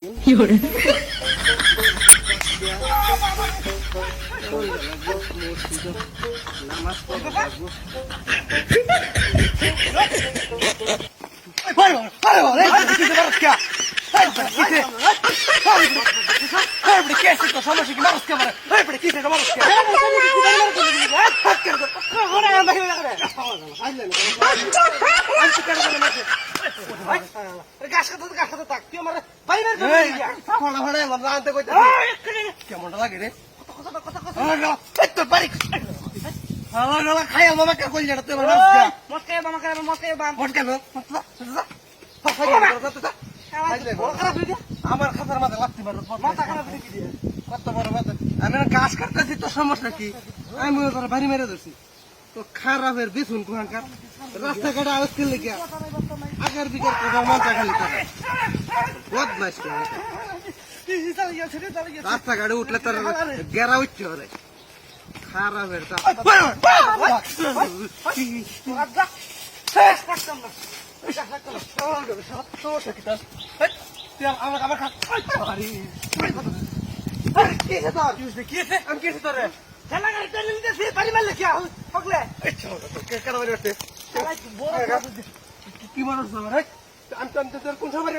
有人。কেমনটা লাগে রে খাই মামা কে কইল তুই আমার খাতার মাথা লাগতে পারো কত বড় মাথা আমি গাছ কাটতেছি তো সমস্যা কি আমি বাড়ি মেরে ধরছি তো খারাপের বিছুন কুহানকার রাস্তাঘাটে আওয়াজ করলে গিয়া আগের বিকের কথা মাথা খালি থাকে বদমাইশ রাস্তাঘাটে উঠলে তার গেরা উঠতে হবে খারাপের কি মানুষ আমি কোন সময়